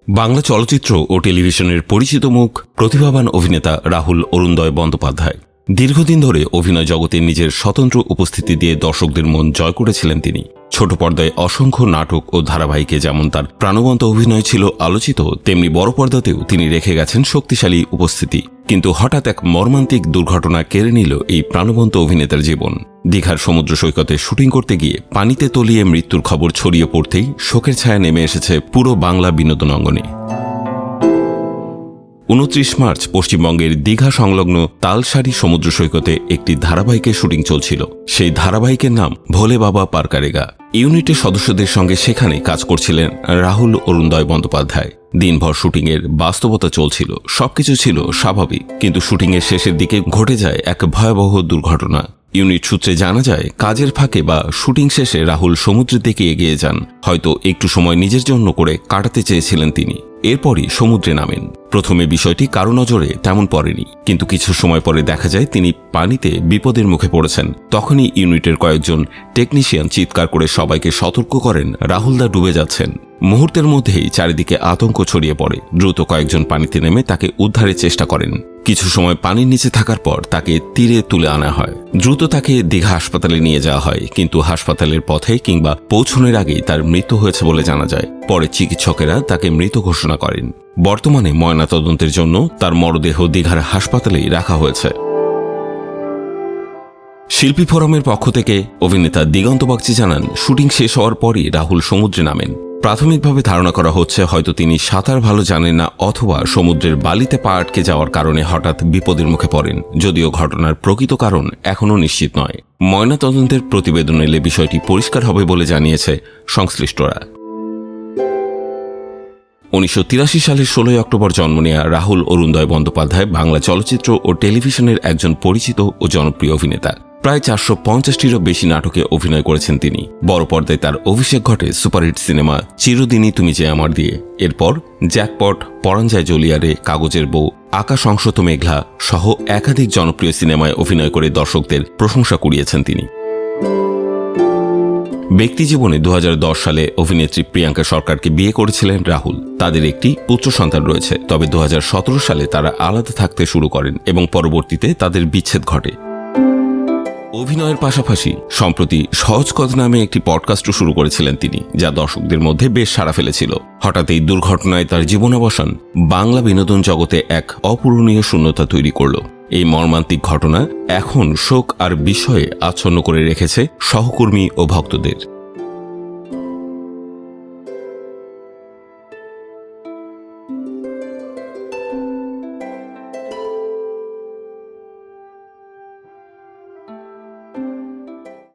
বাংলা চলচ্চিত্র ও টেলিভিশনের পরিচিত মুখ প্রতিভাবান অভিনেতা রাহুল অরুণোদয় বন্দ্যোপাধ্যায়। দীর্ঘদিন ধরে অভিনয় জগতে নিজের স্বতন্ত্র উপস্থিতি দিয়ে দর্শকদের মন জয় করেছিলেন তিনি। ছোট পর্দায় অসংখ্য নাটক ও ধারাবাহিকে যেমন তার প্রাণবন্ত অভিনয় ছিল আলোচিত, তেমনি বড় পর্দাতেও তিনি রেখে গেছেন শক্তিশালী উপস্থিতি। কিন্তু হঠাৎ এক মর্মান্তিক দুর্ঘটনা কেড়ে নিল এই প্রাণবন্ত অভিনেতার জীবন। দীঘার সমুদ্র সৈকতে শুটিং করতে গিয়ে পানিতে তলিয়ে মৃত্যুর খবর ছড়িয়ে পড়তেই শোকের ছায়া নেমে এসেছে পুরো বাংলা বিনোদন অঙ্গনে। 29 মার্চ পশ্চিমবঙ্গের দীঘা সংলগ্ন তালসারি সমুদ্র সৈকতে একটি ধারাবাহিকের শুটিং চলছিল। সেই ধারাবাহিকের নাম ভোলে বাবা পার করেগা। ইউনিটের সদস্যদের সঙ্গে সেখানে কাজ করছিলেন রাহুল অরুণোদয় বন্দ্যোপাধ্যায়। দিনভর শুটিংয়ের বাস্তবতা চলছিল, সবকিছু ছিল স্বাভাবিক, কিন্তু শুটিংয়ের শেষের দিকে ঘটে যায় এক ভয়াবহ দুর্ঘটনা। ইউনিট সূত্রে জানা যায়, কাজের ফাঁকে বা শুটিং শেষে রাহুল সমুদ্রের দিকে এগিয়ে যান। হয়তো একটু সময় নিজের জন্য করে কাটাতে চেয়েছিলেন তিনি। এরপরই সমুদ্রে নামেন। প্রথমে বিষয়টি কারো নজরে তেমন পড়েনি, কিন্তু কিছু সময় পরে দেখা যায় তিনি পানিতে বিপদের মুখে পড়েছেন। তখনই ইউনিটের কয়েকজন টেকনিশিয়ান চিৎকার করে সবাইকে সতর্ক করেন রাহুলদা ডুবে যাচ্ছেন। মুহূর্তের মধ্যেই চারিদিকে আতঙ্ক ছড়িয়ে পড়ে। দ্রুত কয়েকজন পানিতে নেমে তাকে উদ্ধারের চেষ্টা করেন। কিছু সময় পানির নিচে থাকার পর তাকে তীরে তুলে আনা হয়। দ্রুত তাকে দীঘা হাসপাতালে নিয়ে যাওয়া হয়, কিন্তু হাসপাতালের পথে কিংবা পৌঁছানোর আগেই তার মৃত্যু হয়েছে বলে জানা যায়। পরে চিকিৎসকেরা তাকে মৃত ঘোষণা করেন। বর্তমানে ময়নাতদন্তের জন্য তার মরদেহ দীঘার হাসপাতালেই রাখা হয়েছে। শিল্পী ফোরামের পক্ষ থেকে অভিনেতা দিগন্ত বাগচি জানান, শুটিং শেষ হওয়ার পরই রাহুল সমুদ্রে নামেন। প্রাথমিকভাবে ধারণা করা হচ্ছে হয়তো তিনি সাঁতার ভালো জানেন না, অথবা সমুদ্রের বালিতে পা আটকে যাওয়ার কারণে হঠাৎ বিপদের মুখে পড়েন। যদিও ঘটনার প্রকৃত কারণ এখনও নিশ্চিত নয়। ময়নাতদন্তের প্রতিবেদন এলে বিষয়টি পরিষ্কার হবে বলে জানিয়েছে সংশ্লিষ্টরা। 1983 সালের 16 অক্টোবর জন্ম নেয়া রাহুল অরুণোদয় বন্দ্যোপাধ্যায় বাংলা চলচ্চিত্র ও টেলিভিশনের একজন পরিচিত ও জনপ্রিয় অভিনেতা। প্রায় 450টিরও বেশি নাটকে অভিনয় করেছেন তিনি। বড় পর্দায় তার অভিষেক ঘটে সুপারহিট সিনেমা চিরদিনই তুমি যে আমার দিয়ে। এরপর জ্যাকপট, পরাণ যায় জ্বলিয়ারে, কাগজের বউ, আকাশ অংশত মেঘলা সহ একাধিক জনপ্রিয় সিনেমায় অভিনয় করে দর্শকদের প্রশংসা কুড়িয়েছেন তিনি। ব্যক্তিজীবনে 2010 সালে অভিনেত্রী প্রিয়াঙ্কা সরকারকে বিয়ে করেছিলেন রাহুল। তাদের একটি পুত্র সন্তান রয়েছে। তবে 2017 সালে তারা আলাদা থাকতে শুরু করেন এবং পরবর্তীতে তাদের বিচ্ছেদ ঘটে। অভিনয়ের পাশাপাশি সম্প্রতি সহজ কথা নামে একটি পডকাস্টও শুরু করেছিলেন তিনি, যা দর্শকদের মধ্যে বেশ সাড়া ফেলেছিল। হঠাৎ এই দুর্ঘটনায় তার জীবনাবসান বাংলা বিনোদন জগতে এক অপূরণীয় শূন্যতা তৈরি করল। এই মর্মান্তিক ঘটনা এখন শোক আর বিস্ময়ে আচ্ছন্ন করে রেখেছে সহকর্মী ও ভক্তদের।